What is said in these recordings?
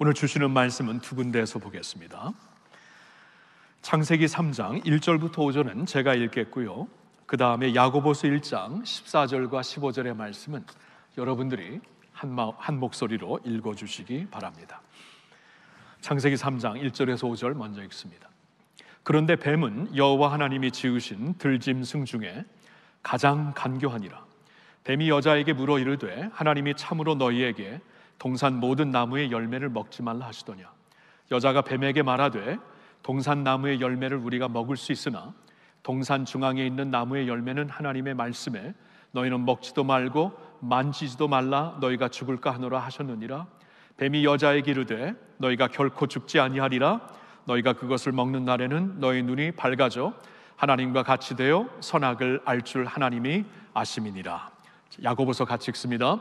오늘 주시는 말씀은 두 군데에서 보겠습니다. 창세기 3장 1절부터 5절은 제가 읽겠고요, 그 다음에 야고보서 1장 14절과 15절의 말씀은 여러분들이 한 목소리로 읽어주시기 바랍니다. 창세기 3장 1절에서 5절 먼저 읽습니다. 그런데 뱀은 여호와 하나님이 지으신 들짐승 중에 가장 간교하니라. 뱀이 여자에게 물어 이르되 하나님이 참으로 너희에게 동산 모든 나무의 열매를 먹지 말라 하시더냐. 여자가 뱀에게 말하되 동산 나무의 열매를 우리가 먹을 수 있으나 동산 중앙에 있는 나무의 열매는 하나님의 말씀에 너희는 먹지도 말고 만지지도 말라 너희가 죽을까 하노라 하셨느니라. 뱀이 여자에게 이르되 너희가 결코 죽지 아니하리라. 너희가 그것을 먹는 날에는 너희 눈이 밝아져 하나님과 같이 되어 선악을 알 줄 하나님이 아심이니라. 야고보서 같이 읽습니다.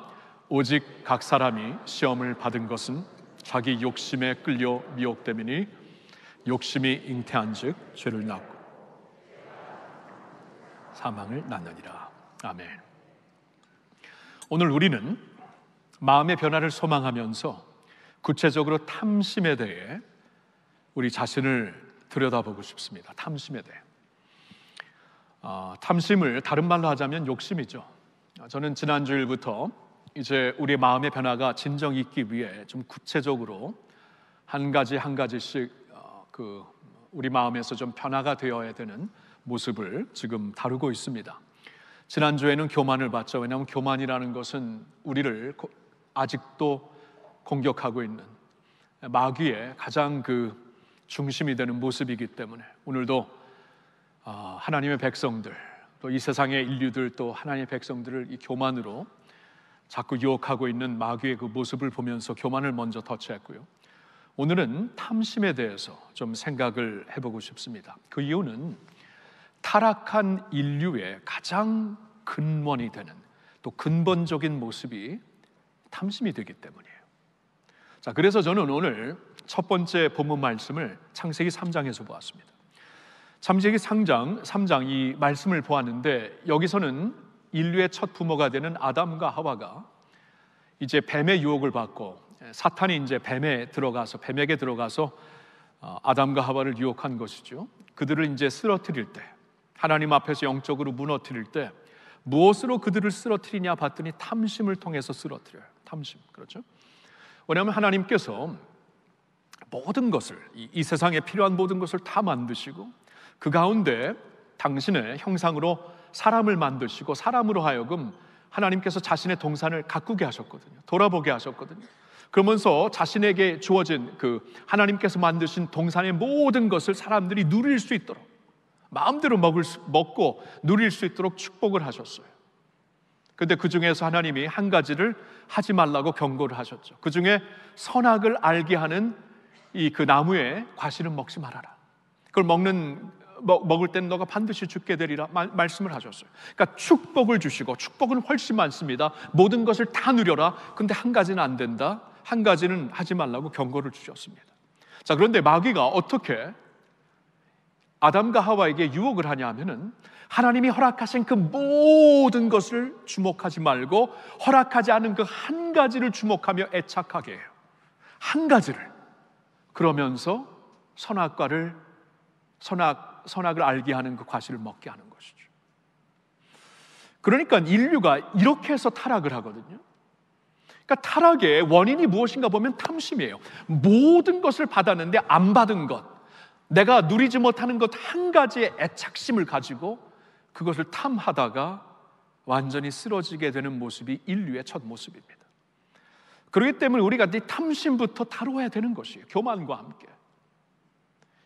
오직 각 사람이 시험을 받은 것은 자기 욕심에 끌려 미혹됨이니 욕심이 잉태한즉 죄를 낳고 사망을 낳느니라. 아멘. 오늘 우리는 마음의 변화를 소망하면서 구체적으로 탐심에 대해 우리 자신을 들여다보고 싶습니다. 탐심에 대해. 탐심을 다른 말로 하자면 욕심이죠. 저는 지난주일부터 이제 우리 마음의 변화가 진정 있기 위해 좀 구체적으로 한 가지씩 우리 마음에서 좀 변화가 되어야 되는 모습을 지금 다루고 있습니다. 지난주에는 교만을 봤죠. 왜냐하면 교만이라는 것은 우리를 아직도 공격하고 있는 마귀의 가장 중심이 되는 모습이기 때문에 오늘도 하나님의 백성들, 또 이 세상의 인류들, 또 하나님의 백성들을 이 교만으로 자꾸 유혹하고 있는 마귀의 그 모습을 보면서 교만을 먼저 터치했고요. 오늘은 탐심에 대해서 좀 생각을 해보고 싶습니다. 그 이유는 타락한 인류의 가장 근원이 되는, 또 근본적인 모습이 탐심이 되기 때문이에요. 자, 그래서 저는 오늘 첫 번째 본문 말씀을 창세기 3장에서 보았습니다. 창세기 3장 이 말씀을 보았는데, 여기서는 인류의 첫 부모가 되는 아담과 하와가 이제 뱀의 유혹을 받고, 사탄이 이제 뱀에게 들어가서 아담과 하와를 유혹한 것이죠. 그들을 이제 쓰러뜨릴 때, 하나님 앞에서 영적으로 무너뜨릴 때 무엇으로 그들을 쓰러뜨리냐 봤더니 탐심을 통해서 쓰러뜨려요. 탐심, 그렇죠? 왜냐하면 하나님께서 모든 것을, 이 세상에 필요한 모든 것을 다 만드시고 그 가운데 당신의 형상으로 사람을 만드시고 사람으로 하여금 하나님께서 자신의 동산을 가꾸게 하셨거든요. 돌아보게 하셨거든요. 그러면서 자신에게 주어진 하나님께서 만드신 동산의 모든 것을 사람들이 누릴 수 있도록, 마음대로 먹고 누릴 수 있도록 축복을 하셨어요. 그런데 그 중에서 하나님이 한 가지를 하지 말라고 경고를 하셨죠. 그 중에 선악을 알게 하는 그 나무의 과실은 먹지 말아라. 그걸 먹을 땐 너가 반드시 죽게 되리라 말씀을 하셨어요. 그러니까 축복을 주시고, 축복은 훨씬 많습니다. 모든 것을 다 누려라. 근데 한 가지는 안 된다, 한 가지는 하지 말라고 경고를 주셨습니다. 자, 그런데 마귀가 어떻게 아담과 하와에게 유혹을 하냐 하면은 하나님이 허락하신 그 모든 것을 주목하지 말고 허락하지 않은 그 한 가지를 주목하며 애착하게 해요. 한 가지를. 그러면서 선악을 알게 하는 그 과실을 먹게 하는 것이죠. 그러니까 인류가 이렇게 해서 타락을 하거든요. 그러니까 타락의 원인이 무엇인가 보면 탐심이에요. 모든 것을 받았는데 안 받은 것, 내가 누리지 못하는 것 한 가지의 애착심을 가지고 그것을 탐하다가 완전히 쓰러지게 되는 모습이 인류의 첫 모습입니다. 그렇기 때문에 우리가 이 탐심부터 다뤄야 되는 것이에요. 교만과 함께.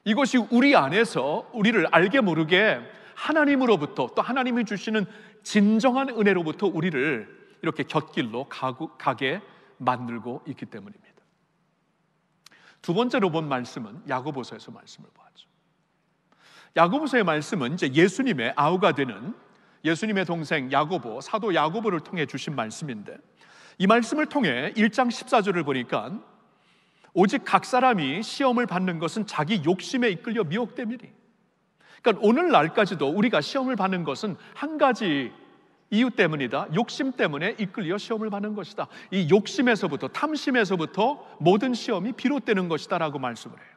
이것이 우리 안에서 우리를 알게 모르게 하나님으로부터, 또 하나님이 주시는 진정한 은혜로부터 우리를 이렇게 곁길로 가게 만들고 있기 때문입니다. 두 번째로 본 말씀은 야고보서에서 말씀을 보았죠. 야고보서의 말씀은 이제 예수님의 아우가 되는 예수님의 동생 야고보, 사도 야고보를 통해 주신 말씀인데, 이 말씀을 통해 1장 14절을 보니까 오직 각 사람이 시험을 받는 것은 자기 욕심에 이끌려 미혹됨이니, 그러니까 오늘날까지도 우리가 시험을 받는 것은 한 가지 이유 때문이다. 욕심 때문에 이끌려 시험을 받는 것이다. 이 욕심에서부터, 탐심에서부터 모든 시험이 비롯되는 것이다 라고 말씀을 해요.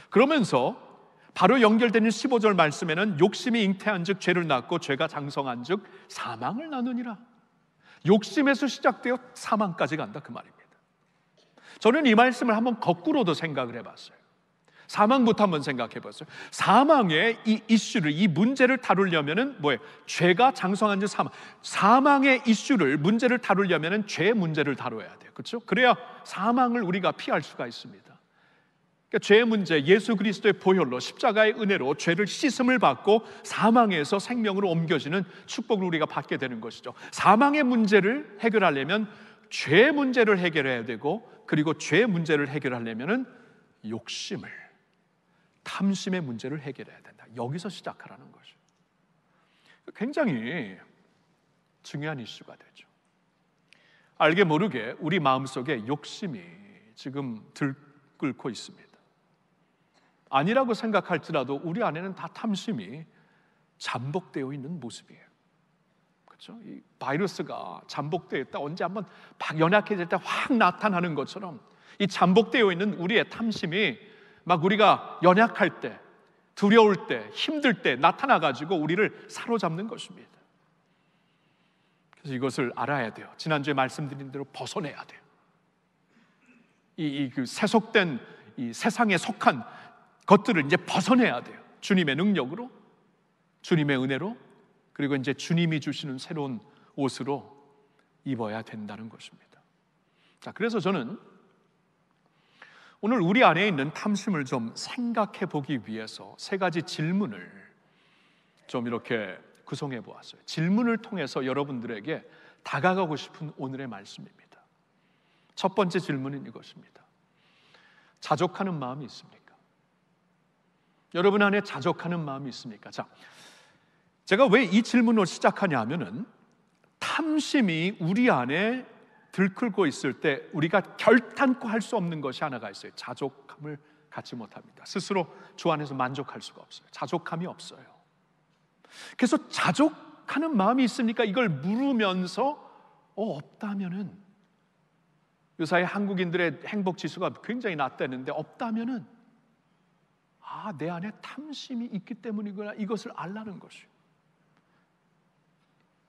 그러면서 바로 연결되는 15절 말씀에는 욕심이 잉태한 즉 죄를 낳고 죄가 장성한 즉 사망을 낳느니라. 욕심에서 시작되어 사망까지 간다, 그 말입니다. 저는 이 말씀을 한번 거꾸로도 생각을 해봤어요. 사망부터 한번 생각해 봤어요. 사망의 이 이슈를, 이 문제를 다루려면은 뭐예요? 죄가 장성한 즉 사망. 사망의 이슈를, 문제를 다루려면은 죄의 문제를 다뤄야 돼요. 그렇죠? 그래야 사망을 우리가 피할 수가 있습니다. 그러니까 죄의 문제, 예수 그리스도의 보혈로, 십자가의 은혜로 죄를 씻음을 받고 사망에서 생명으로 옮겨지는 축복을 우리가 받게 되는 것이죠. 사망의 문제를 해결하려면 죄의 문제를 해결해야 되고, 그리고 죄의 문제를 해결하려면은 욕심을, 탐심의 문제를 해결해야 된다. 여기서 시작하라는 것이죠. 굉장히 중요한 이슈가 되죠. 알게 모르게 우리 마음속에 욕심이 지금 들끓고 있습니다. 아니라고 생각할지라도 우리 안에는 다 탐심이 잠복되어 있는 모습이에요. 그렇죠? 이 바이러스가 잠복되어 있다, 언제 한번 막 연약해질 때 확 나타나는 것처럼 이 잠복되어 있는 우리의 탐심이 막 우리가 연약할 때, 두려울 때, 힘들 때 나타나가지고 우리를 사로잡는 것입니다. 그래서 이것을 알아야 돼요. 지난주에 말씀드린 대로 벗어내야 돼요. 그 세속된 이 세상에 속한 것들을 이제 벗어내야 돼요. 주님의 능력으로, 주님의 은혜로, 그리고 이제 주님이 주시는 새로운 옷으로 입어야 된다는 것입니다. 자, 그래서 저는 오늘 우리 안에 있는 탐심을 좀 생각해 보기 위해서 세 가지 질문을 좀 이렇게 구성해 보았어요. 질문을 통해서 여러분들에게 다가가고 싶은 오늘의 말씀입니다. 첫 번째 질문은 이것입니다. 자족하는 마음이 있습니까? 여러분 안에 자족하는 마음이 있습니까? 자, 제가 왜 이 질문을 시작하냐 하면은 탐심이 우리 안에 들끓고 있을 때 우리가 결단코 할 수 없는 것이 하나가 있어요. 자족함을 갖지 못합니다. 스스로 주 안에서 만족할 수가 없어요. 자족함이 없어요. 그래서 자족하는 마음이 있습니까? 이걸 물으면서 없다면은, 요사이 한국인들의 행복 지수가 굉장히 낮다는데 없다면은 내 안에 탐심이 있기 때문이구나, 이것을 알라는 것이에요.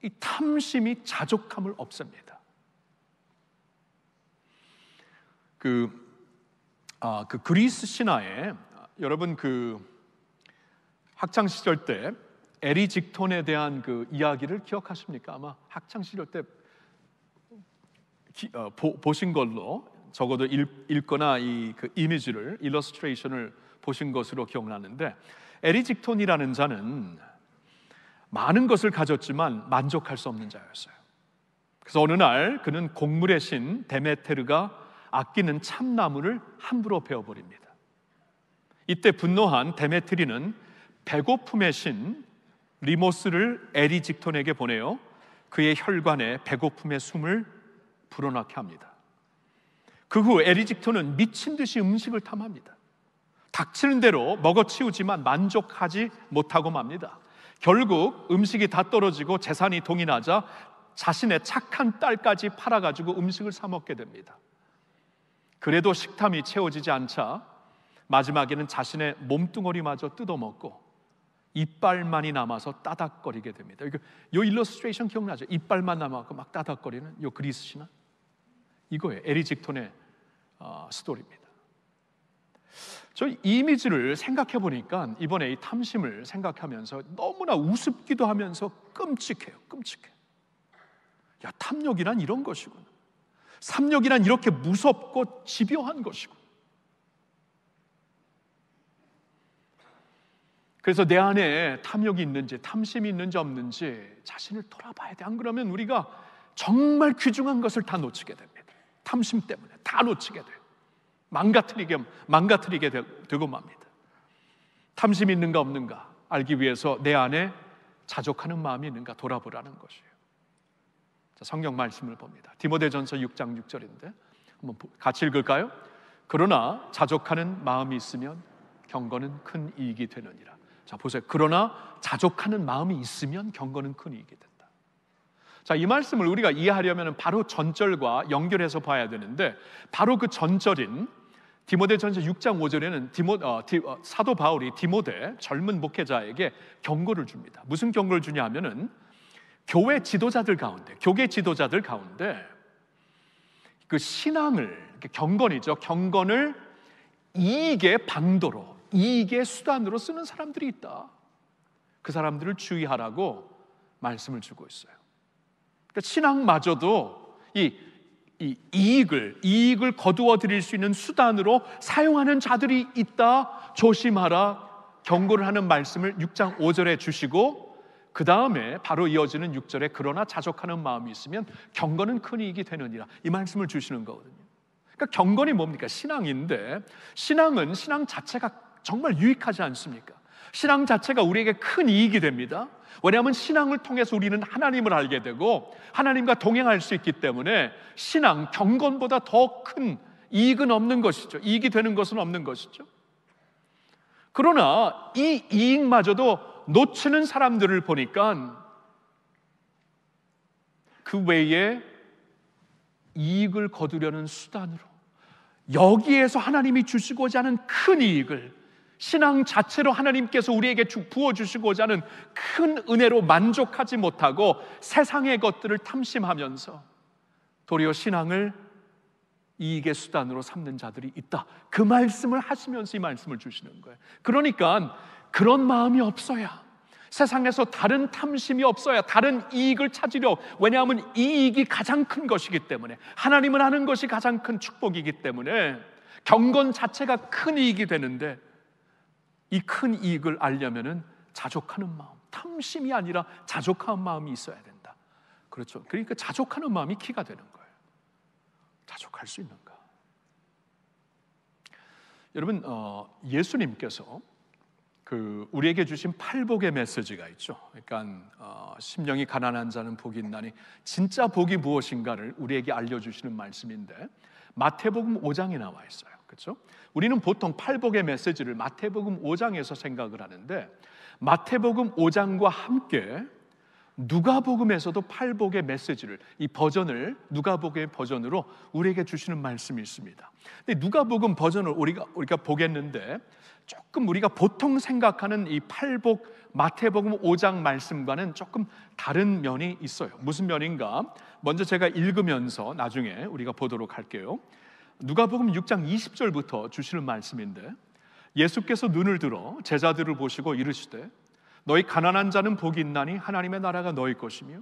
이 탐심이 자족함을 없앱니다. 그 그리스 신화에 여러분 학창 시절 때 에리직톤에 대한 그 이야기를 기억하십니까? 아마 학창 시절 때 보신 걸로, 적어도 읽거나 그 이미지를, 일러스트레이션을 보신 것으로 기억나는데, 에리직톤이라는 자는 많은 것을 가졌지만 만족할 수 없는 자였어요. 그래서 어느 날 그는 곡물의 신 데메테르가 아끼는 참나무를 함부로 베어버립니다. 이때 분노한 데메트리는 배고픔의 신 리모스를 에리직톤에게 보내어 그의 혈관에 배고픔의 숨을 불어넣게 합니다. 그 후 에리직톤은 미친 듯이 음식을 탐합니다. 닥치는 대로 먹어치우지만 만족하지 못하고 맙니다. 결국 음식이 다 떨어지고 재산이 동이 나자 자신의 착한 딸까지 팔아가지고 음식을 사 먹게 됩니다. 그래도 식탐이 채워지지 않자 마지막에는 자신의 몸뚱어리마저 뜯어먹고 이빨만이 남아서 따닥거리게 됩니다. 이 일러스트레이션 기억나죠? 이빨만 남아서 막 따닥거리는 이 그리스 신화, 이거예요. 에리직톤의 스토리입니다. 저 이미지를 생각해 보니까 이번에 이 탐심을 생각하면서 너무나 우습기도 하면서 끔찍해요. 끔찍해. 야, 탐욕이란 이런 것이구나. 탐욕이란 이렇게 무섭고 집요한 것이고. 그래서 내 안에 탐욕이 있는지, 탐심이 있는지 없는지 자신을 돌아봐야 돼. 안 그러면 우리가 정말 귀중한 것을 다 놓치게 됩니다. 탐심 때문에 다 놓치게 돼요. 망가뜨리게 되고 맙니다. 탐심이 있는가 없는가 알기 위해서 내 안에 자족하는 마음이 있는가 돌아보라는 것이에요. 자, 성경 말씀을 봅니다. 디모데전서 6장 6절인데 한번 같이 읽을까요? 그러나 자족하는 마음이 있으면 경건은 큰 이익이 되느니라. 자, 보세요. 그러나 자족하는 마음이 있으면 경건은 큰 이익이 된다. 자, 이 말씀을 우리가 이해하려면 바로 전절과 연결해서 봐야 되는데, 바로 그 전절인 디모데전서 6장 5절에는 사도 바울이 디모데 젊은 목회자에게 경고를 줍니다. 무슨 경고를 주냐 하면은 교회 지도자들 가운데 그 신앙을, 경건이죠, 경건을 이익의 방도로, 이익의 수단으로 쓰는 사람들이 있다. 그 사람들을 주의하라고 말씀을 주고 있어요. 그러니까 신앙마저도 이 이익을 거두어 드릴 수 있는 수단으로 사용하는 자들이 있다. 조심하라. 경고를 하는 말씀을 6장 5절에 주시고, 그 다음에 바로 이어지는 6절에 그러나 자족하는 마음이 있으면 경건은 큰 이익이 되느니라, 이 말씀을 주시는 거거든요. 그러니까 경건이 뭡니까? 신앙인데, 신앙은 신앙 자체가 정말 유익하지 않습니까? 신앙 자체가 우리에게 큰 이익이 됩니다. 왜냐하면 신앙을 통해서 우리는 하나님을 알게 되고 하나님과 동행할 수 있기 때문에 신앙, 경건보다 더 큰 이익은 없는 것이죠. 이익이 되는 것은 없는 것이죠. 그러나 이 이익마저도 놓치는 사람들을 보니까 그 외에 이익을 거두려는 수단으로, 여기에서 하나님이 주시고자 하는 큰 이익을, 신앙 자체로 하나님께서 우리에게 부어주시고자 하는 큰 은혜로 만족하지 못하고 세상의 것들을 탐심하면서 도리어 신앙을 이익의 수단으로 삼는 자들이 있다. 그 말씀을 하시면서 이 말씀을 주시는 거예요. 그러니까 그런 마음이 없어야, 세상에서 다른 탐심이 없어야, 다른 이익을 찾으려, 왜냐하면 이익이 가장 큰 것이기 때문에, 하나님을 아는 것이 가장 큰 축복이기 때문에 경건 자체가 큰 이익이 되는데, 이 큰 이익을 알려면은 자족하는 마음, 탐심이 아니라 자족하는 마음이 있어야 된다. 그렇죠. 그러니까 자족하는 마음이 키가 되는 거예요. 자족할 수 있는가? 여러분, 예수님께서 우리에게 주신 팔복의 메시지가 있죠. 그러니까 심령이 가난한 자는 복이 있나니, 진짜 복이 무엇인가를 우리에게 알려주시는 말씀인데, 마태복음 5장에 나와 있어요. 그렇죠? 우리는 보통 팔복의 메시지를 마태복음 5장에서 생각을 하는데, 마태복음 5장과 함께 누가복음에서도 팔복의 메시지를, 이 버전을 누가복음의 버전으로 우리에게 주시는 말씀이 있습니다. 근데 누가복음 버전을 우리가 보겠는데, 조금 우리가 보통 생각하는 이 팔복 마태복음 5장 말씀과는 조금 다른 면이 있어요. 무슨 면인가? 먼저 제가 읽으면서 나중에 우리가 보도록 할게요. 누가복음 6장 20절부터 주시는 말씀인데, 예수께서 눈을 들어 제자들을 보시고 이르시되 너희 가난한 자는 복이 있나니 하나님의 나라가 너희 것이며,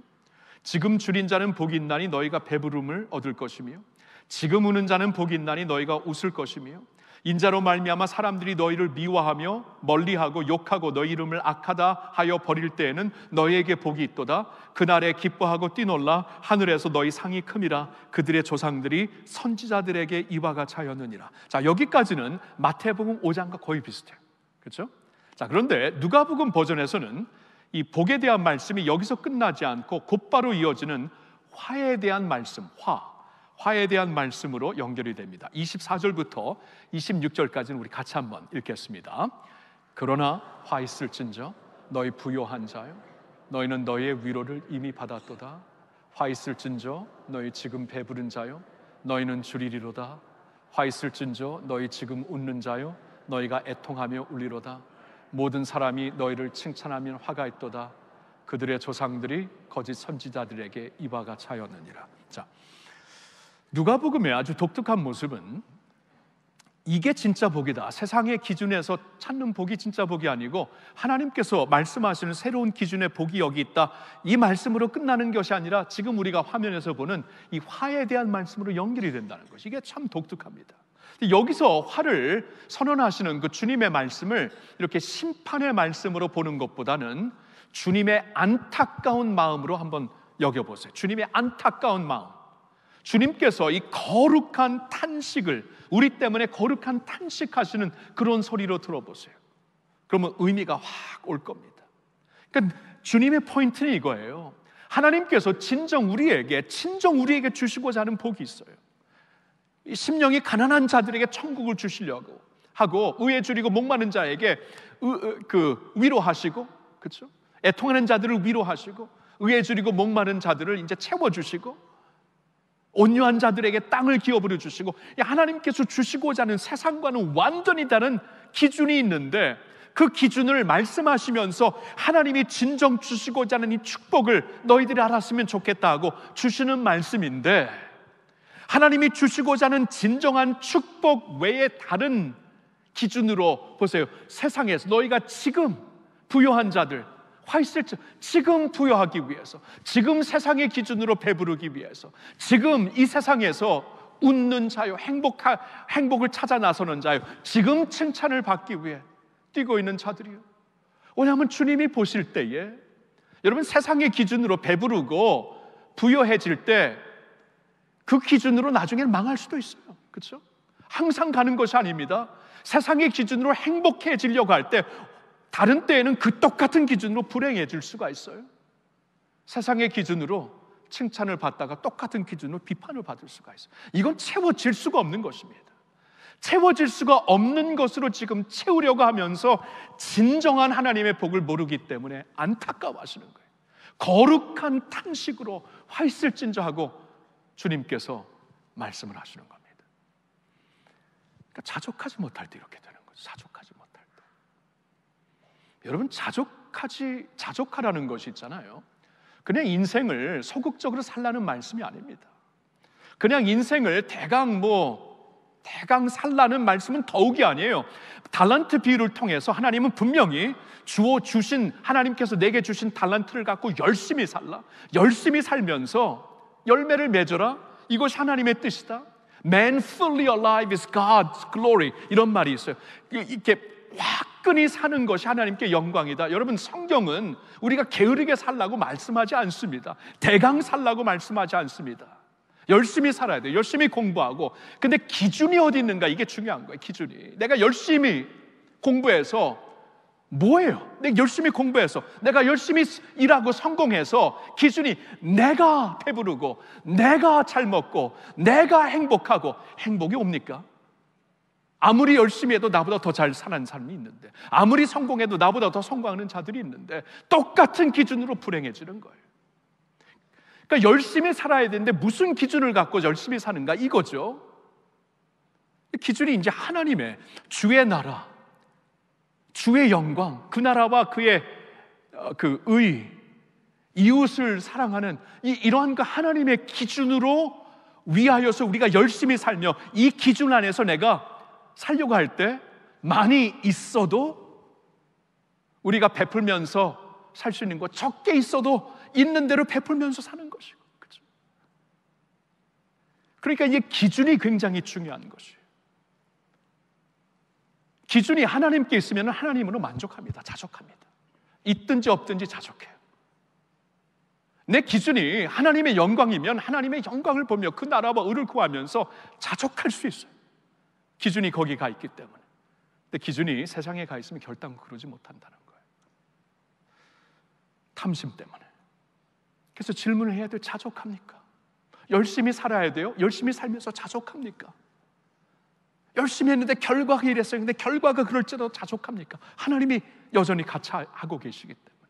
지금 줄인 자는 복이 있나니 너희가 배부름을 얻을 것이며, 지금 우는 자는 복이 있나니 너희가 웃을 것이며, 인자로 말미암아 사람들이 너희를 미워하며 멀리하고 욕하고 너희 이름을 악하다 하여 버릴 때에는 너희에게 복이 있도다. 그날에 기뻐하고 뛰놀라. 하늘에서 너희 상이 큼이라. 그들의 조상들이 선지자들에게 이와 같이 하였느니라. 자, 여기까지는 마태복음 5장과 거의 비슷해요. 그렇죠? 자, 그런데 누가복음 버전에서는 이 복에 대한 말씀이 여기서 끝나지 않고 곧바로 이어지는 화에 대한 말씀, 화에 대한 말씀으로 연결이 됩니다. 24절부터 26절까지는 우리 같이 한번 읽겠습니다. 그러나 화 있을진저 너희 부요한 자여, 너희는 너희의 위로를 이미 받았도다. 화 있을진저 너희 지금 배부른 자여, 너희는 주리리로다. 화 있을진저 너희 지금 웃는 자여, 너희가 애통하며 울리로다. 모든 사람이 너희를 칭찬하면 화가 있도다. 그들의 조상들이 거짓 선지자들에게 이와 같이 하였느니라. 자, 누가복음의 아주 독특한 모습은 이게 진짜 복이다, 세상의 기준에서 찾는 복이 진짜 복이 아니고 하나님께서 말씀하시는 새로운 기준의 복이 여기 있다, 이 말씀으로 끝나는 것이 아니라 지금 우리가 화면에서 보는 이 화에 대한 말씀으로 연결이 된다는 것이, 이게 참 독특합니다. 여기서 화를 선언하시는 그 주님의 말씀을 이렇게 심판의 말씀으로 보는 것보다는 주님의 안타까운 마음으로 한번 여겨보세요. 주님의 안타까운 마음, 주님께서 이 거룩한 탄식을, 우리 때문에 거룩한 탄식하시는 그런 소리로 들어보세요. 그러면 의미가 확 올 겁니다. 그러니까 주님의 포인트는 이거예요. 하나님께서 진정 우리에게 주시고자 하는 복이 있어요. 이 심령이 가난한 자들에게 천국을 주시려고 하고, 의에 줄이고 목마른 자에게 위로하시고, 그렇죠? 애통하는 자들을 위로하시고, 의에 줄이고 목마른 자들을 이제 채워주시고, 온유한 자들에게 땅을 기업으로 주시고, 하나님께서 주시고자 하는 세상과는 완전히 다른 기준이 있는데, 그 기준을 말씀하시면서 하나님이 진정 주시고자 하는 이 축복을 너희들이 알았으면 좋겠다 하고 주시는 말씀인데, 하나님이 주시고자 하는 진정한 축복 외에 다른 기준으로 보세요. 세상에서 너희가 지금 부요한 자들, 화 있을 때 지금 부여하기 위해서, 지금 세상의 기준으로 배부르기 위해서, 지금 이 세상에서 웃는 자요, 행복을 찾아 나서는 자요, 지금 칭찬을 받기 위해 뛰고 있는 자들이요. 왜냐하면 주님이 보실 때에 여러분 세상의 기준으로 배부르고 부여해질 때 그 기준으로 나중에 망할 수도 있어요. 그렇죠? 항상 가는 것이 아닙니다. 세상의 기준으로 행복해지려고 할 때 다른 때에는 그 똑같은 기준으로 불행해질 수가 있어요. 세상의 기준으로 칭찬을 받다가 똑같은 기준으로 비판을 받을 수가 있어요. 이건 채워질 수가 없는 것입니다. 채워질 수가 없는 것으로 지금 채우려고 하면서 진정한 하나님의 복을 모르기 때문에 안타까워하시는 거예요. 거룩한 탄식으로 화 있을진저 하고 주님께서 말씀을 하시는 겁니다. 그러니까 자족하지 못할 때 이렇게 되는 거죠. 자족하지 못할 때. 여러분, 자족하라는 것이 있잖아요. 그냥 인생을 소극적으로 살라는 말씀이 아닙니다. 그냥 인생을 대강 살라는 말씀은 더욱이 아니에요. 달란트 비유를 통해서 하나님은 분명히 주신 하나님께서 내게 주신 달란트를 갖고 열심히 살라, 열심히 살면서 열매를 맺어라, 이것이 하나님의 뜻이다. Man fully alive is God's glory, 이런 말이 있어요. 이렇게 화끈히 사는 것이 하나님께 영광이다. 여러분, 성경은 우리가 게으르게 살라고 말씀하지 않습니다. 대강 살라고 말씀하지 않습니다. 열심히 살아야 돼요. 열심히 공부하고. 근데 기준이 어디 있는가, 이게 중요한 거예요. 기준이. 내가 열심히 공부해서 뭐예요? 내가 열심히 공부해서, 내가 열심히 일하고 성공해서 기준이 내가 배부르고 내가 잘 먹고 내가 행복하고, 행복이 옵니까? 아무리 열심히 해도 나보다 더 잘 사는 사람이 있는데, 아무리 성공해도 나보다 더 성공하는 자들이 있는데, 똑같은 기준으로 불행해지는 거예요. 그러니까 열심히 살아야 되는데 무슨 기준을 갖고 열심히 사는가, 이거죠. 기준이 이제 하나님의, 주의 나라, 주의 영광, 그 나라와 그의 그 의, 이웃을 사랑하는 이러한 그 하나님의 기준으로 위하여서 우리가 열심히 살며 이 기준 안에서 내가 살려고 할 때 많이 있어도 우리가 베풀면서 살 수 있는 것, 적게 있어도 있는 대로 베풀면서 사는 것이고, 그렇죠? 그러니까 이게 기준이 굉장히 중요한 것이에요. 기준이 하나님께 있으면 하나님으로 만족합니다. 자족합니다. 있든지 없든지 자족해요. 내 기준이 하나님의 영광이면 하나님의 영광을 보며 그 나라와 의를 구하면서 자족할 수 있어요. 기준이 거기 가 있기 때문에. 근데 기준이 세상에 가 있으면 결단코 그러지 못한다는 거예요. 탐심 때문에. 그래서 질문을 해야 돼요. 자족합니까? 열심히 살아야 돼요? 열심히 살면서 자족합니까? 열심히 했는데 결과가 이랬어요. 근데 결과가 그럴지라도 자족합니까? 하나님이 여전히 같이 하고 계시기 때문에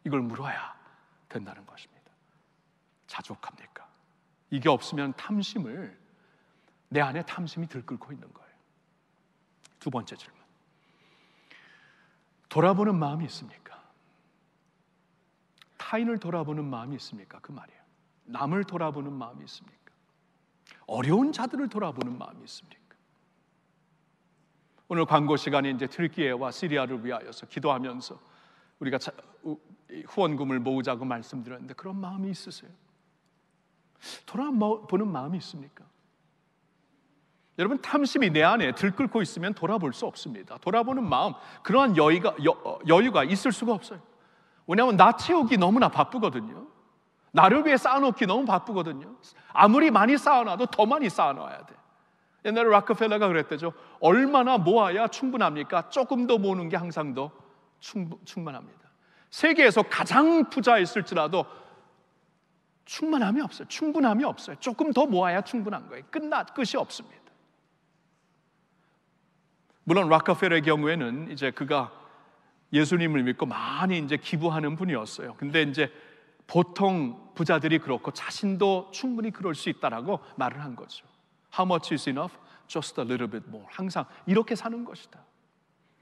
이걸 물어야 된다는 것입니다. 자족합니까? 이게 없으면 내 안에 탐심이 들끓고 있는 거예요. 두 번째 질문, 돌아보는 마음이 있습니까? 타인을 돌아보는 마음이 있습니까? 그 말이에요. 남을 돌아보는 마음이 있습니까? 어려운 자들을 돌아보는 마음이 있습니까? 오늘 광고 시간에 이제 튀르키예와 시리아를 위하여서 기도하면서 우리가 후원금을 모으자고 말씀드렸는데, 그런 마음이 있으세요? 돌아보는 마음이 있습니까? 여러분, 탐심이 내 안에 들끓고 있으면 돌아볼 수 없습니다. 돌아보는 마음, 그러한 여유가 있을 수가 없어요. 왜냐하면 나 채우기 너무나 바쁘거든요. 나를 위해 쌓아놓기 너무 바쁘거든요. 아무리 많이 쌓아놔도 더 많이 쌓아놔야 돼. 옛날에 락커펠러가 그랬대죠. 얼마나 모아야 충분합니까? 조금 더 모으는 게 항상 더 충분합니다. 세계에서 가장 부자였을지라도 충분함이 없어요. 충분함이 없어요. 조금 더 모아야 충분한 거예요. 끝이 없습니다. 물론 락커펠러의 경우에는 이제 그가 예수님을 믿고 많이 이제 기부하는 분이었어요. 근데 이제 보통 부자들이 그렇고 자신도 충분히 그럴 수 있다라고 말을 한 거죠. How much is enough? Just a little bit more. 항상 이렇게 사는 것이다.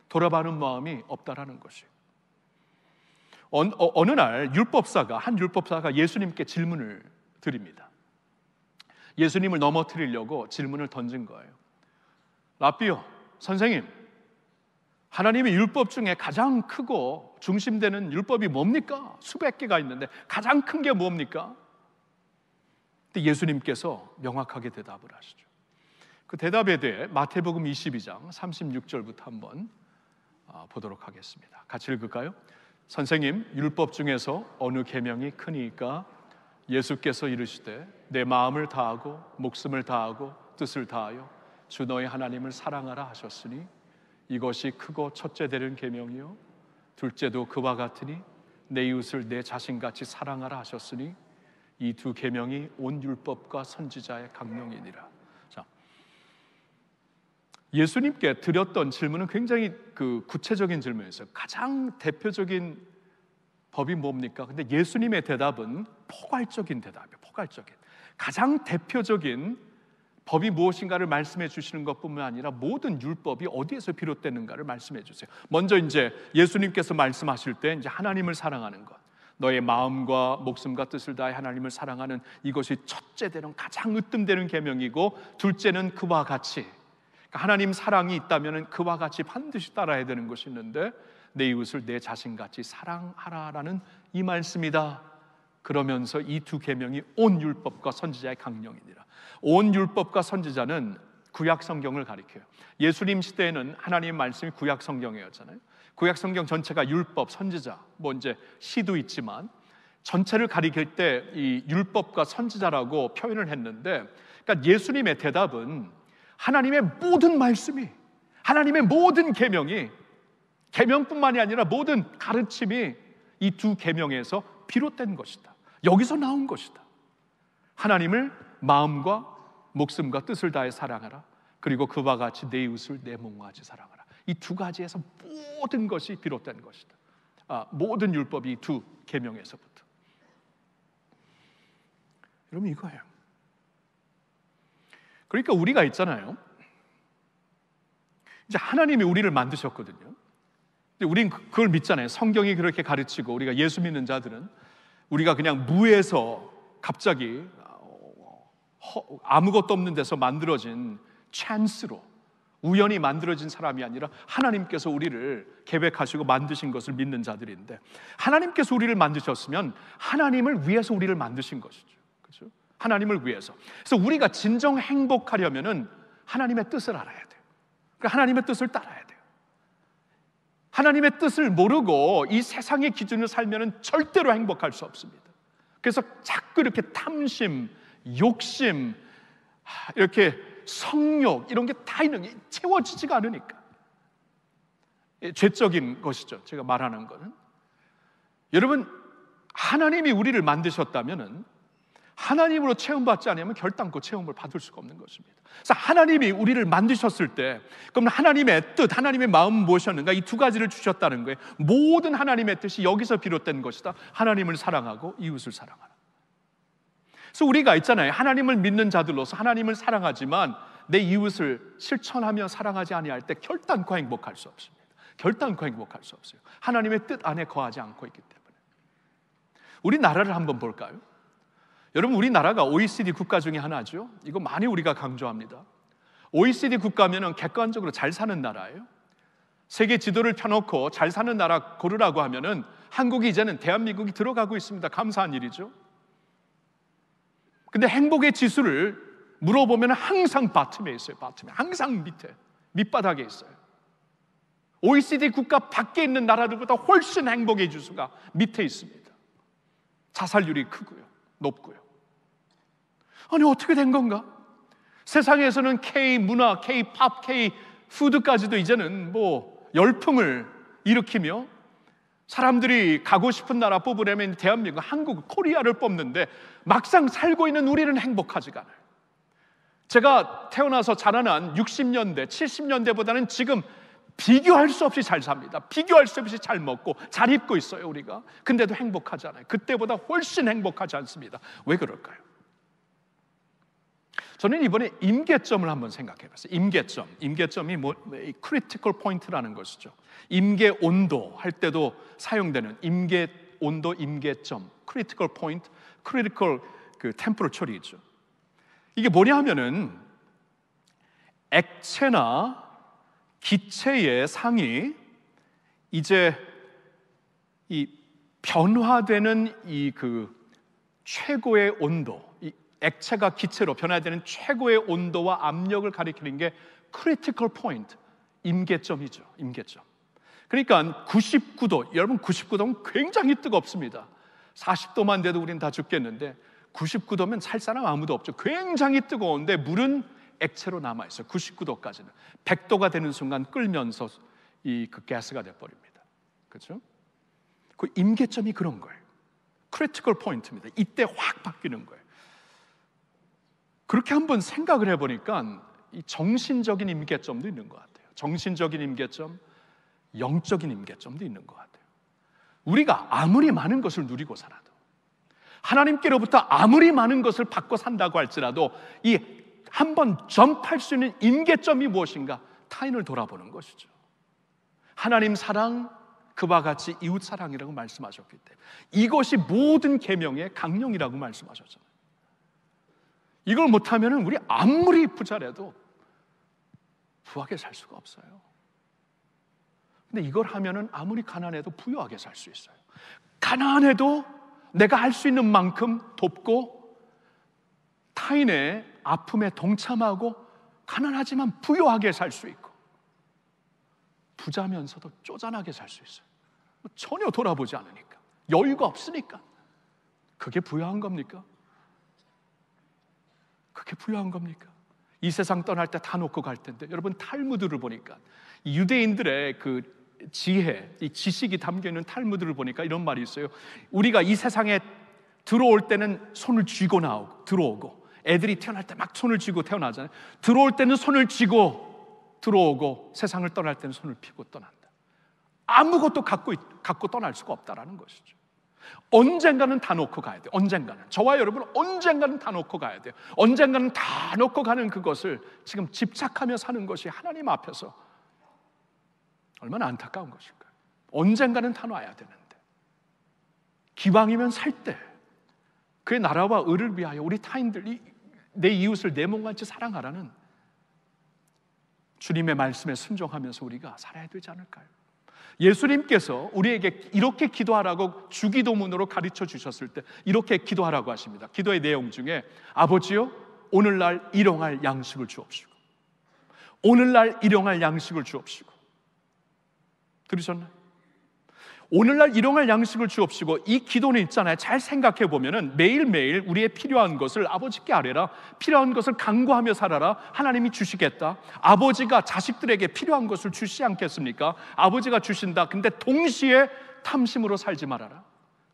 돌아보는 마음이 없다라는 것이에요. 어느 날 한 율법사가 예수님께 질문을 드립니다. 예수님을 넘어뜨리려고 질문을 던진 거예요. 라삐요, 선생님, 하나님의 율법 중에 가장 크고 중심되는 율법이 뭡니까? 수백 개가 있는데 가장 큰 게 뭡니까? 근데 예수님께서 명확하게 대답을 하시죠. 그 대답에 대해 마태복음 22장 36절부터 한번 보도록 하겠습니다. 같이 읽을까요? 선생님, 율법 중에서 어느 계명이 크니까? 예수께서 이르시되 내 마음을 다하고 목숨을 다하고 뜻을 다하여 주 너의 하나님을 사랑하라 하셨으니 이것이 크고 첫째 되는 계명이요 둘째도 그와 같으니 내 이웃을 내 자신같이 사랑하라 하셨으니 이 두 계명이 온 율법과 선지자의 강령이니라. 자, 예수님께 드렸던 질문은 굉장히 구체적인 질문이었어요. 가장 대표적인 법이 뭡니까? 근데 예수님의 대답은 포괄적인 대답이에요. 포괄적인. 가장 대표적인 법이 무엇인가를 말씀해 주시는 것뿐만 아니라 모든 율법이 어디에서 비롯되는가를 말씀해 주세요. 먼저 이제 예수님께서 말씀하실 때 이제 하나님을 사랑하는 것, 너의 마음과 목숨과 뜻을 다해 하나님을 사랑하는 이것이 첫째 되는 가장 으뜸되는 계명이고, 둘째는 그와 같이, 그러니까 하나님 사랑이 있다면 그와 같이 반드시 따라야 되는 것이 있는데 내 이웃을 내 자신같이 사랑하라라는 이 말씀이다. 그러면서 이 두 계명이 온 율법과 선지자의 강령이니라. 온 율법과 선지자는 구약 성경을 가리켜요. 예수님 시대에는 하나님의 말씀이 구약 성경이었잖아요. 구약 성경 전체가 율법, 선지자, 뭐 이제 시도 있지만 전체를 가리킬 때 이 율법과 선지자라고 표현을 했는데, 그러니까 예수님의 대답은 하나님의 모든 말씀이, 하나님의 모든 계명이, 계명뿐만이 아니라 모든 가르침이 이 두 계명에서 비롯된 것이다. 여기서 나온 것이다. 하나님을 마음과 목숨과 뜻을 다해 사랑하라. 그리고 그와 같이 내 이웃을 내 몸과 같이 사랑하라. 이 두 가지에서 모든 것이 비롯된 것이다. 모든 율법이 이 두 계명에서부터. 여러분, 이거예요. 그러니까 우리가 있잖아요. 이제 하나님이 우리를 만드셨거든요. 우린 그걸 믿잖아요. 성경이 그렇게 가르치고, 우리가 예수 믿는 자들은 우리가 그냥 무에서 갑자기 아무것도 없는 데서 만들어진 찬스로, 우연히 만들어진 사람이 아니라 하나님께서 우리를 계획하시고 만드신 것을 믿는 자들인데, 하나님께서 우리를 만드셨으면 하나님을 위해서 우리를 만드신 것이죠. 그렇죠? 하나님을 위해서. 그래서 우리가 진정 행복하려면은 하나님의 뜻을 알아야 돼요. 그러니까 하나님의 뜻을 따라야 돼요. 하나님의 뜻을 모르고 이 세상의 기준을 살면은 절대로 행복할 수 없습니다. 그래서 자꾸 이렇게 탐심, 욕심, 이렇게 성욕, 이런 게 다 있는 게 채워지지가 않으니까. 죄적인 것이죠, 제가 말하는 거는. 여러분, 하나님이 우리를 만드셨다면은 하나님으로 체험받지 않으면 결단코 체험을 받을 수가 없는 것입니다. 그래서 하나님이 우리를 만드셨을 때, 그럼 하나님의 뜻, 하나님의 마음은 무엇이었는가? 이 두 가지를 주셨다는 거예요. 모든 하나님의 뜻이 여기서 비롯된 것이다. 하나님을 사랑하고 이웃을 사랑하라. 그래서 우리가 있잖아요. 하나님을 믿는 자들로서 하나님을 사랑하지만 내 이웃을 실천하며 사랑하지 아니할 때 결단코 행복할 수 없습니다. 결단코 행복할 수 없어요. 하나님의 뜻 안에 거하지 않고 있기 때문에. 우리나라를 한번 볼까요? 여러분, 우리나라가 OECD 국가 중에 하나죠. 이거 많이 우리가 강조합니다. OECD 국가면은 객관적으로 잘 사는 나라예요. 세계 지도를 펴놓고 잘 사는 나라 고르라고 하면은 한국이 이제는 대한민국이 들어가고 있습니다. 감사한 일이죠. 근데 행복의 지수를 물어보면 항상 바텀에 있어요. 바텀에. 항상 밑바닥에 있어요. OECD 국가 밖에 있는 나라들보다 훨씬 행복의 지수가 밑에 있습니다. 자살률이 크고요, 높고요. 아니, 어떻게 된 건가? 세상에서는 K-문화, K-팝, K-푸드까지도 이제는 뭐 열풍을 일으키며 사람들이 가고 싶은 나라 뽑으려면 대한민국, 한국, 코리아를 뽑는데 막상 살고 있는 우리는 행복하지가 않아요. 제가 태어나서 자라난 60년대, 70년대보다는 지금 비교할 수 없이 잘 삽니다. 비교할 수 없이 잘 먹고 잘 입고 있어요, 우리가. 근데도 행복하잖아요. 그때보다 훨씬 행복하지 않습니다. 왜 그럴까요? 저는 이번에 임계점을 한번 생각해 봤어요. 임계점이 크리티컬 포인트라는 것이죠. 임계 온도 할 때도 사용되는 임계 온도, 임계점, 크리티컬 포인트, 크리티컬 템퍼러처리죠. 이게 뭐냐 하면은 액체나 기체의 상이 이제 이 변화되는 최고의 온도, 이 액체가 기체로 변화되는 최고의 온도와 압력을 가리키는 게 크리티컬 포인트, 임계점이죠. 임계점. 그러니까 99도, 여러분 99도면 굉장히 뜨겁습니다. 40도만 돼도 우린 다 죽겠는데 99도면 살 사람 아무도 없죠. 굉장히 뜨거운데 물은 액체로 남아있어요. 99도까지는 100도가 되는 순간 끓면서 그 가스가 돼버립니다. 그렇죠? 그 임계점이 그런 거예요. 크리티컬 포인트입니다. 이때 확 바뀌는 거예요. 그렇게 한번 생각을 해보니까 이 정신적인 임계점도 있는 것 같아요. 정신적인 임계점, 영적인 임계점도 있는 것 같아요. 우리가 아무리 많은 것을 누리고 살아도, 하나님께로부터 아무리 많은 것을 받고 산다고 할지라도 이 한번 점프할 수 있는 임계점이 무엇인가? 타인을 돌아보는 것이죠. 하나님 사랑, 그와 같이 이웃 사랑이라고 말씀하셨기 때문에 이것이 모든 계명의 강령이라고 말씀하셨잖아요. 이걸 못하면 우리 아무리 부자라도 부하게 살 수가 없어요. 근데 이걸 하면은 아무리 가난해도 부유하게 살 수 있어요. 가난해도 내가 할 수 있는 만큼 돕고 타인의 아픔에 동참하고 가난하지만 부유하게 살 수 있고 부자면서도 쪼잔하게 살 수 있어요. 전혀 돌아보지 않으니까, 여유가 없으니까. 그게 부유한 겁니까? 그게 부유한 겁니까? 이 세상 떠날 때 다 놓고 갈 텐데, 여러분 탈무드를 보니까 유대인들의 그 지혜, 이 지식이 담겨있는 탈무드를 보니까 이런 말이 있어요. 우리가 이 세상에 들어올 때는 손을 쥐고 들어오고, 애들이 태어날 때 막 손을 쥐고 태어나잖아요. 들어올 때는 손을 쥐고 들어오고, 세상을 떠날 때는 손을 펴고 떠난다. 아무것도 갖고 떠날 수가 없다라는 것이죠. 언젠가는 다 놓고 가야 돼요. 언젠가는, 저와 여러분은 언젠가는 다 놓고 가야 돼요. 언젠가는 다 놓고 가는 그것을 지금 집착하며 사는 것이 하나님 앞에서 얼마나 안타까운 것일까요? 언젠가는 다 놔야 되는데, 기왕이면 살 때 그의 나라와 의를 위하여 우리 타인들이 내 이웃을 내 몸같이 사랑하라는 주님의 말씀에 순종하면서 우리가 살아야 되지 않을까요? 예수님께서 우리에게 이렇게 기도하라고 주기도문으로 가르쳐 주셨을 때 이렇게 기도하라고 하십니다. 기도의 내용 중에 아버지요, 오늘날 일용할 양식을 주옵시고, 오늘날 일용할 양식을 주옵시고. 들으셨나요? 오늘날 일용할 양식을 주옵시고. 이 기도는 있잖아요. 잘 생각해 보면은 매일매일 우리의 필요한 것을 아버지께 아뢰라, 필요한 것을 간구하며 살아라. 하나님이 주시겠다. 아버지가 자식들에게 필요한 것을 주시지 않겠습니까? 아버지가 주신다. 근데 동시에 탐심으로 살지 말아라.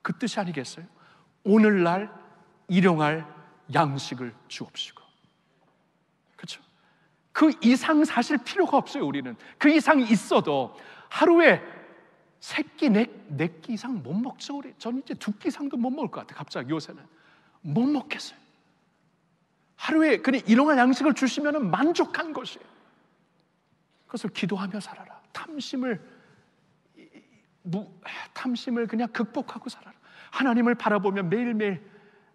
그 뜻이 아니겠어요? 오늘날 일용할 양식을 주옵시고. 그렇죠? 그 이상 사실 필요가 없어요. 우리는 그 이상이 있어도 하루에 3끼, 4끼 이상 못 먹죠. 우리. 저는 이제 2끼 이상도 못 먹을 것 같아요. 갑자기 요새는 못 먹겠어요. 하루에 그냥 일용할 양식을 주시면 만족한 것이에요. 그것을 기도하며 살아라. 탐심을 그냥 극복하고 살아라. 하나님을 바라보며 매일매일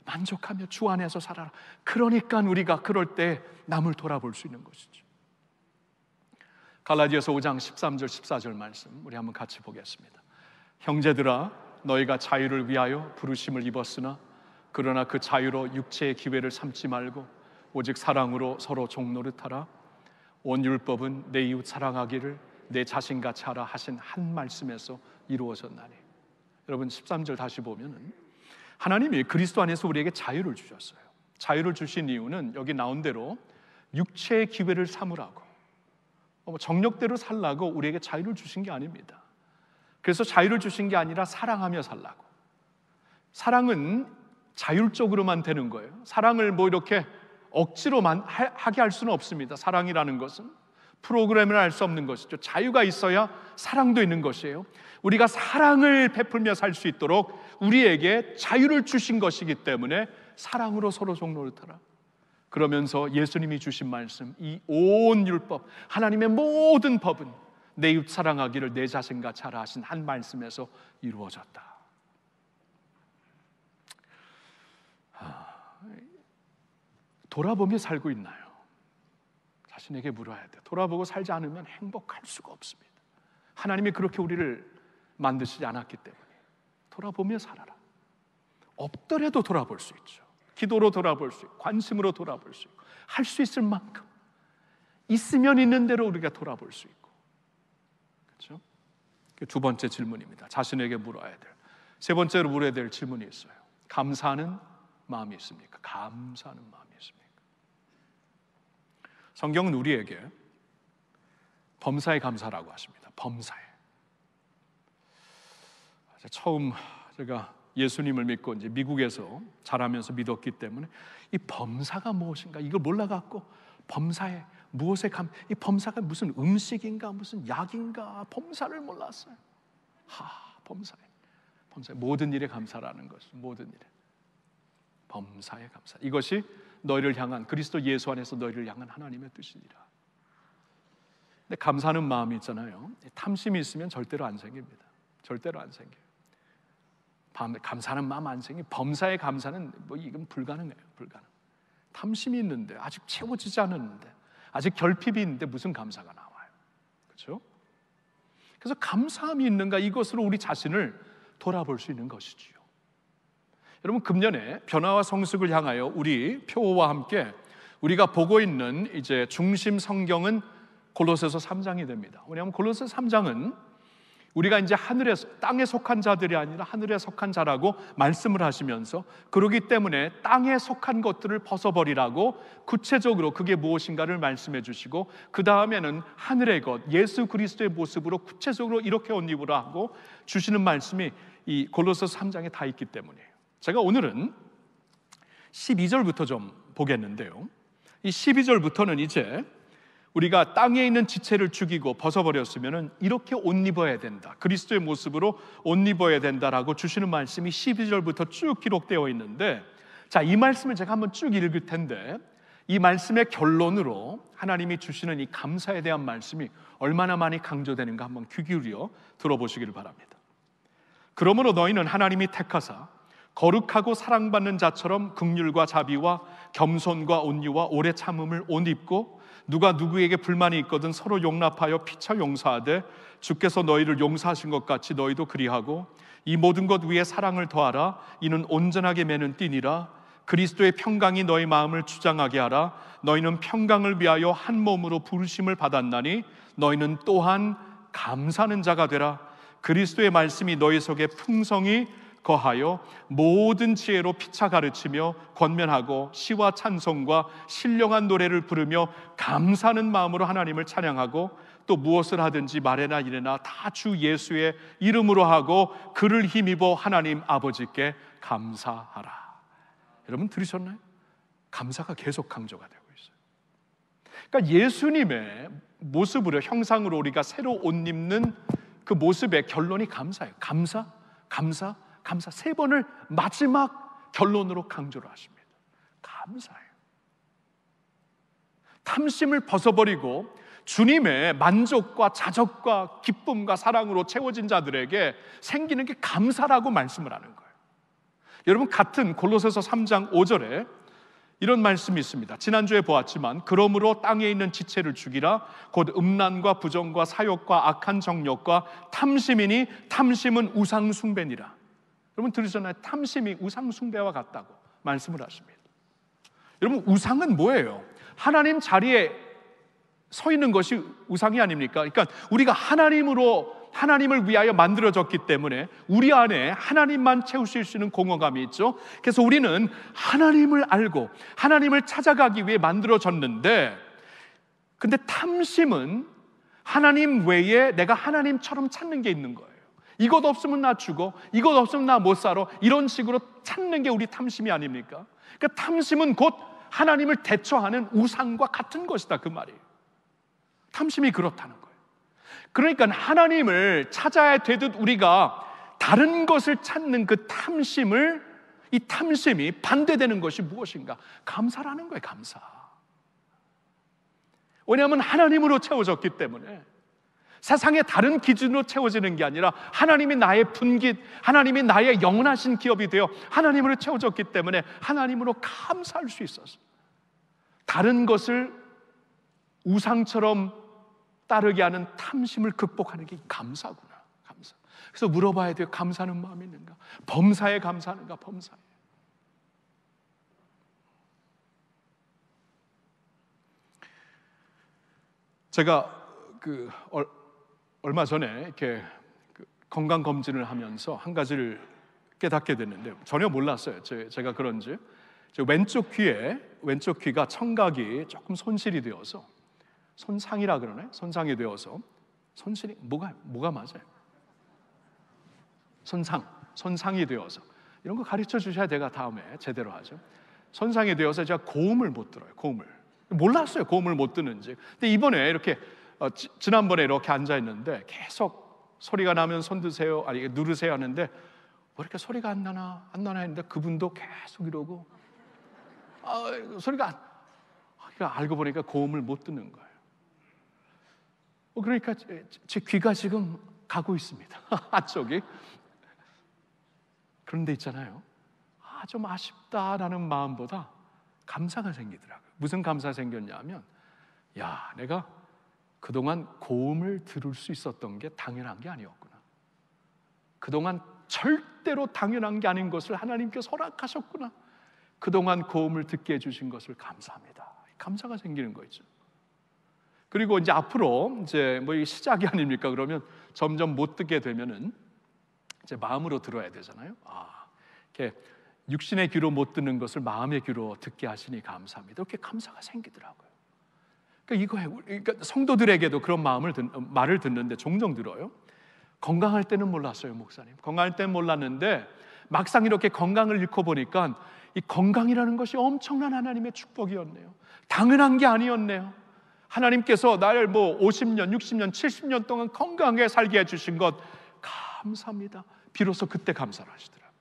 만족하며 주 안에서 살아라. 그러니까 우리가 그럴 때 남을 돌아볼 수 있는 것이죠. 갈라디아서 5장 13절 14절 말씀 우리 한번 같이 보겠습니다. 형제들아, 너희가 자유를 위하여 부르심을 입었으나 그러나 그 자유로 육체의 기회를 삼지 말고 오직 사랑으로 서로 종노릇하라. 온 율법은 내 이웃 사랑하기를 내 자신같이 하라 하신 한 말씀에서 이루어졌나니. 여러분 13절 다시 보면은 하나님이 그리스도 안에서 우리에게 자유를 주셨어요. 자유를 주신 이유는 여기 나온 대로 육체의 기회를 삼으라고, 정력대로 살라고 우리에게 자유를 주신 게 아닙니다. 그래서 자유를 주신 게 아니라 사랑하며 살라고. 사랑은 자율적으로만 되는 거예요. 사랑을 이렇게 억지로만 하게 할 수는 없습니다. 사랑이라는 것은 프로그램을 알 수 없는 것이죠. 자유가 있어야 사랑도 있는 것이에요. 우리가 사랑을 베풀며 살 수 있도록 우리에게 자유를 주신 것이기 때문에 사랑으로 서로 종노릇하라. 그러면서 예수님이 주신 말씀, 이 온 율법, 하나님의 모든 법은 내 이웃 사랑하기를 내 자신같이 하라 하신 한 말씀에서 이루어졌다. 돌아보며 살고 있나요? 자신에게 물어야 돼. 돌아보고 살지 않으면 행복할 수가 없습니다. 하나님이 그렇게 우리를 만드시지 않았기 때문에 돌아보며 살아라. 없더라도 돌아볼 수 있죠. 기도로 돌아볼 수 있고, 관심으로 돌아볼 수 있고, 할 수 있을 만큼 있으면 있는 대로 우리가 돌아볼 수 있고, 그렇죠? 두 번째 질문입니다. 자신에게 물어야 될. 세 번째로 물어야 될 질문이 있어요. 감사하는 마음이 있습니까? 감사하는 마음이 있습니까? 성경은 우리에게 범사에 감사라고 하십니다. 범사에. 처음 제가 예수님을 믿고 이제 미국에서 자라면서 믿었기 때문에 이 범사가 무엇인가 이걸 몰라갖고 범사에 무엇에 이 범사가 무슨 음식인가 무슨 약인가 범사를 몰랐어요. 범사에 모든 일에 감사라는 것이 모든 일에 범사에 감사. 이것이 너희를 향한 그리스도 예수 안에서 너희를 향한 하나님의 뜻이니라. 근데 감사하는 마음이 있잖아요. 탐심이 있으면 절대로 안 생깁니다. 절대로 안 생겨요. 감사하는 마음 안 생기. 범사의 감사는 이건 불가능해요. 불가능. 탐심이 있는데 아직 채워지지 않았는데 아직 결핍이 있는데 무슨 감사가 나와요? 그렇죠? 그래서 감사함이 있는가 이것으로 우리 자신을 돌아볼 수 있는 것이지요. 여러분 금년에 변화와 성숙을 향하여 우리 표어와 함께 우리가 보고 있는 이제 중심 성경은 골로새서 3장이 됩니다. 왜냐하면 골로새 3장은 우리가 이제 땅에 속한 자들이 아니라 하늘에 속한 자라고 말씀을 하시면서 그러기 때문에 땅에 속한 것들을 벗어버리라고 구체적으로 그게 무엇인가를 말씀해 주시고 그 다음에는 하늘의 것 예수 그리스도의 모습으로 구체적으로 이렇게 옷 입으라 하고 주시는 말씀이 이 골로새서 3장에 다 있기 때문이에요. 제가 오늘은 12절부터 좀 보겠는데요. 이 12절부터는 이제 우리가 땅에 있는 지체를 죽이고 벗어버렸으면 이렇게 옷 입어야 된다. 그리스도의 모습으로 옷 입어야 된다라고 주시는 말씀이 12절부터 쭉 기록되어 있는데 자, 이 말씀을 제가 한번 쭉 읽을 텐데 이 말씀의 결론으로 하나님이 주시는 이 감사에 대한 말씀이 얼마나 많이 강조되는가 한번 귀 기울여 들어보시기를 바랍니다. 그러므로 너희는 하나님이 택하사 거룩하고 사랑받는 자처럼 긍휼과 자비와 겸손과 온유와 오래 참음을 옷 입고 누가 누구에게 불만이 있거든 서로 용납하여 피차 용서하되 주께서 너희를 용서하신 것 같이 너희도 그리하고 이 모든 것 위에 사랑을 더하라. 이는 온전하게 매는 띠니라. 그리스도의 평강이 너희 마음을 주장하게 하라. 너희는 평강을 위하여 한 몸으로 부르심을 받았나니 너희는 또한 감사하는 자가 되라. 그리스도의 말씀이 너희 속에 풍성히 거하여 모든 지혜로 피차 가르치며 권면하고 시와 찬송과 신령한 노래를 부르며 감사하는 마음으로 하나님을 찬양하고 또 무엇을 하든지 말에나 이래나 다 주 예수의 이름으로 하고 그를 힘입어 하나님 아버지께 감사하라. 여러분 들으셨나요? 감사가 계속 강조가 되고 있어요. 그러니까 예수님의 모습으로 형상으로 우리가 새로 옷 입는 그 모습의 결론이 감사예요. 감사, 감사, 감사. 세 번을 마지막 결론으로 강조를 하십니다. 감사해요. 탐심을 벗어버리고 주님의 만족과 자족과 기쁨과 사랑으로 채워진 자들에게 생기는 게 감사라고 말씀을 하는 거예요. 여러분 같은 골로새서 3장 5절에 이런 말씀이 있습니다. 지난주에 보았지만 그러므로 땅에 있는 지체를 죽이라. 곧 음란과 부정과 사욕과 악한 정욕과 탐심이니 탐심은 우상 숭배니라. 여러분 들으셨나요? 탐심이 우상 숭배와 같다고 말씀을 하십니다. 여러분 우상은 뭐예요? 하나님 자리에 서 있는 것이 우상이 아닙니까? 그러니까 우리가 하나님을 위하여 만들어졌기 때문에 우리 안에 하나님만 채우실 수 있는 공허감이 있죠. 그래서 우리는 하나님을 알고 하나님을 찾아가기 위해 만들어졌는데 근데 탐심은 하나님 외에 내가 하나님처럼 찾는 게 있는 거예요. 이것 없으면 나 죽어, 이것 없으면 나 못 살아, 이런 식으로 찾는 게 우리 탐심이 아닙니까? 그러니까 탐심은 곧 하나님을 대처하는 우상과 같은 것이다 그 말이에요. 탐심이 그렇다는 거예요. 그러니까 하나님을 찾아야 되듯 우리가 다른 것을 찾는 그 탐심을, 이 탐심이 반대되는 것이 무엇인가? 감사라는 거예요. 감사. 왜냐하면 하나님으로 채워졌기 때문에, 세상의 다른 기준으로 채워지는 게 아니라 하나님이 나의 분깃, 하나님이 나의 영원하신 기업이 되어 하나님으로 채워졌기 때문에 하나님으로 감사할 수 있어서, 다른 것을 우상처럼 따르게 하는 탐심을 극복하는 게 감사구나. 감사. 그래서 물어봐야 돼요. 감사하는 마음이 있는가? 범사에 감사하는가? 범사에. 제가 얼마 전에 이렇게 건강 검진을 하면서 한 가지를 깨닫게 됐는데, 전혀 몰랐어요. 제가 그런지 왼쪽 귀가 청각이 조금 손실이 되어서, 손상이라 그러나요? 손상이 되어서, 손실이 뭐가 맞아요? 손상이 되어서, 이런 거 가르쳐 주셔야 제가 다음에 제대로 하죠. 손상이 되어서 제가 고음을 못 들어요. 몰랐어요, 고음을 못 듣는지. 근데 이번에 이렇게 지난번에 이렇게 앉아 있는데 계속 소리가 나면 손 드세요, 아니 누르세요 하는데 왜 이렇게 소리가 안 나나 했는데 그분도 계속 이러고 소리가 알고 보니까 고음을 못 듣는 거예요. 그러니까 제 귀가 지금 가고 있습니다. 한쪽이. 그런데 있잖아요, 좀 아쉽다라는 마음보다 감사가 생기더라고요. 무슨 감사 생겼냐면, 내가 그동안 고음을 들을 수 있었던 게 당연한 게 아니었구나. 그동안 절대로 당연한 게 아닌 것을 하나님께서 허락하셨구나. 그동안 고음을 듣게 해주신 것을 감사합니다. 감사가 생기는 거죠. 그리고 이제 앞으로 이제 이 시작이 아닙니까? 그러면 점점 못 듣게 되면은 이제 마음으로 들어야 되잖아요. 이렇게 육신의 귀로 못 듣는 것을 마음의 귀로 듣게 하시니 감사합니다. 이렇게 감사가 생기더라고요. 그러니까 성도들에게도 그런 말을 듣는데 종종 들어요. 건강할 때는 몰랐어요, 목사님. 건강할 때는 몰랐는데 막상 이렇게 건강을 잃고 보니까 이 건강이라는 것이 엄청난 하나님의 축복이었네요. 당연한 게 아니었네요. 하나님께서 나를 50년, 60년, 70년 동안 건강하게 살게 해주신 것 감사합니다. 비로소 그때 감사를 하시더라고요.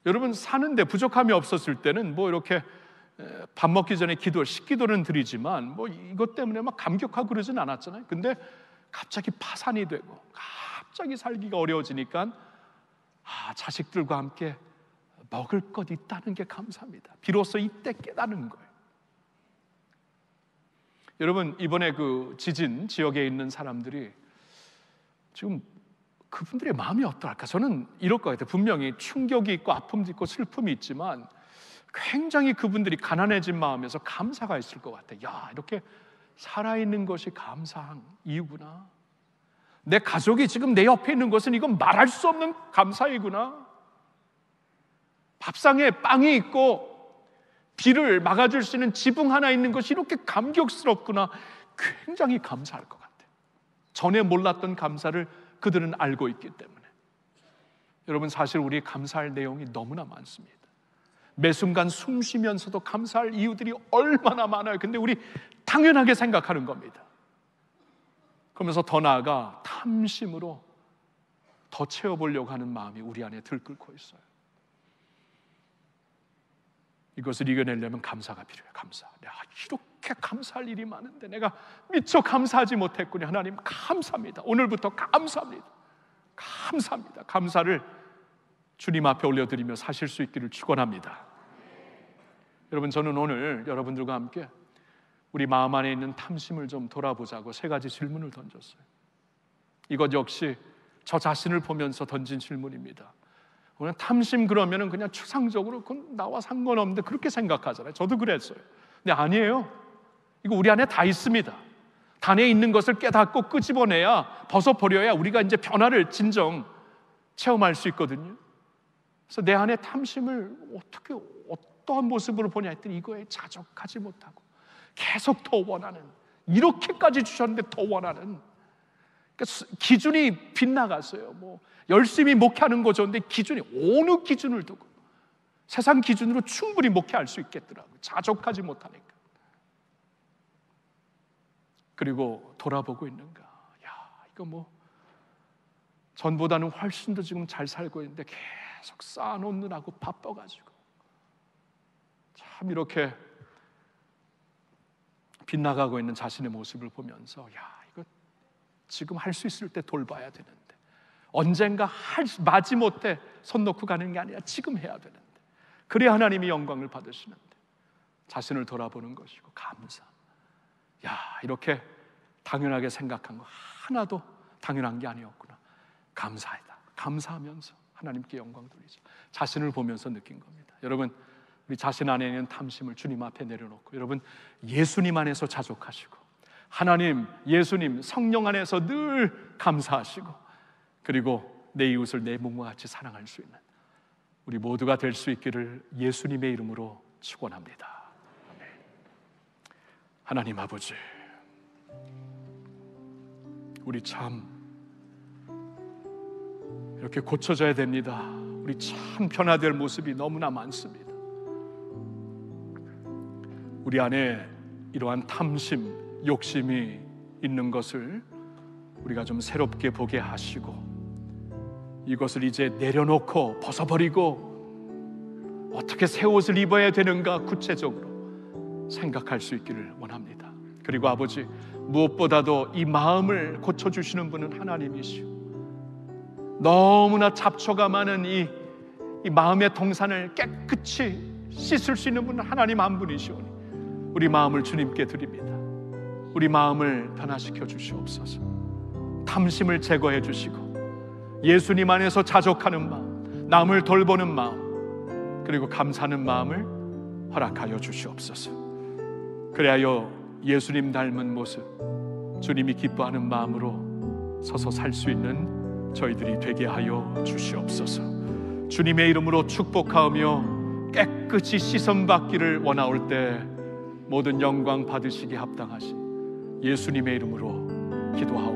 여러분, 사는데 부족함이 없었을 때는 이렇게 밥 먹기 전에 식기도는 드리지만 이것 때문에 막 감격하고 그러진 않았잖아요. 근데 갑자기 파산이 되고 갑자기 살기가 어려워지니까 자식들과 함께 먹을 것 있다는 게 감사합니다. 비로소 이때 깨닫는 거예요. 여러분, 이번에 그 지진 지역에 있는 사람들이 지금 그분들의 마음이 어떨까? 저는 이럴 것 같아요. 분명히 충격이 있고 아픔도 있고 슬픔이 있지만 굉장히 그분들이 가난해진 마음에서 감사가 있을 것 같아요. 이렇게 살아있는 것이 감사한 이유구나. 내 가족이 지금 내 옆에 있는 것은 이건 말할 수 없는 감사이구나. 밥상에 빵이 있고 비를 막아줄 수 있는 지붕 하나 있는 것이 이렇게 감격스럽구나. 굉장히 감사할 것 같아요. 전에 몰랐던 감사를 그들은 알고 있기 때문에. 여러분, 사실 우리 감사할 내용이 너무나 많습니다. 매 순간 숨 쉬면서도 감사할 이유들이 얼마나 많아요. 근데 우리 당연하게 생각하는 겁니다. 그러면서 더 나아가 탐심으로 더 채워보려고 하는 마음이 우리 안에 들끓고 있어요. 이것을 이겨내려면 감사가 필요해요. 감사. 내가 이렇게 감사할 일이 많은데 내가 미처 감사하지 못했군요. 하나님 감사합니다. 오늘부터 감사합니다. 감사합니다. 감사를 주님 앞에 올려드리며 사실 수 있기를 축원합니다. 여러분, 저는 오늘 여러분들과 함께 우리 마음 안에 있는 탐심을 좀 돌아보자고 3가지 질문을 던졌어요. 이것 역시 저 자신을 보면서 던진 질문입니다. 오늘 탐심 그러면은 그냥 추상적으로 그건 나와 상관없는데 그렇게 생각하잖아요. 저도 그랬어요. 근데 아니에요. 이거 우리 안에 다 있습니다. 단에 있는 것을 깨닫고 끄집어내야, 벗어버려야 우리가 이제 변화를 진정 체험할 수 있거든요. 그래서 내 안에 탐심을 어떠한 모습으로 보냐 했더니 이거에 자족하지 못하고 계속 더 원하는, 이렇게까지 주셨는데 더 원하는, 그러니까 기준이 빗나갔어요. 열심히 목회하는 거 좋은데 기준이 어느 기준을 두고 세상 기준으로 충분히 목회할 수 있겠더라고요. 자족하지 못하니까. 그리고 돌아보고 있는가? 야, 이거 뭐 전보다는 훨씬 더 지금 잘 살고 있는데 계속 쌓아놓느라고 바빠가지고 참 이렇게 빗나가고 있는 자신의 모습을 보면서 야, 이거 지금 할 수 있을 때 돌봐야 되는데, 언젠가 마지못해 손 놓고 가는 게 아니라 지금 해야 되는데, 그래야 하나님이 영광을 받으시는데 자신을 돌아보는 것이고 감사. 야, 이렇게 당연하게 생각한 거 하나도 당연한 게 아니었구나. 감사하다. 감사하면서 하나님께 영광 돌리죠. 자신을 보면서 느낀 겁니다. 여러분, 우리 자신 안에 있는 탐심을 주님 앞에 내려놓고, 여러분 예수님 안에서 자족하시고, 하나님, 예수님, 성령 안에서 늘 감사하시고, 그리고 내 이웃을 내 몸과 같이 사랑할 수 있는 우리 모두가 될 수 있기를 예수님의 이름으로 축원합니다. 아멘. 하나님 아버지, 우리 참 이렇게 고쳐져야 됩니다. 우리 참 변화될 모습이 너무나 많습니다. 우리 안에 이러한 탐심, 욕심이 있는 것을 우리가 좀 새롭게 보게 하시고, 이것을 이제 내려놓고 벗어버리고 어떻게 새 옷을 입어야 되는가 구체적으로 생각할 수 있기를 원합니다. 그리고 아버지, 무엇보다도 이 마음을 고쳐주시는 분은 하나님이시오. 너무나 잡초가 많은 이 마음의 동산을 깨끗이 씻을 수 있는 분은 하나님 한 분이시오니 우리 마음을 주님께 드립니다. 우리 마음을 변화시켜 주시옵소서. 탐심을 제거해 주시고 예수님 안에서 자족하는 마음, 남을 돌보는 마음, 그리고 감사하는 마음을 허락하여 주시옵소서. 그래야 예수님 닮은 모습, 주님이 기뻐하는 마음으로 서서 살 수 있는 저희들이 되게 하여 주시옵소서. 주님의 이름으로 축복하며 깨끗이 씻음받기를 원하올 때 모든 영광 받으시기 합당하신 예수님의 이름으로 기도하옵소서.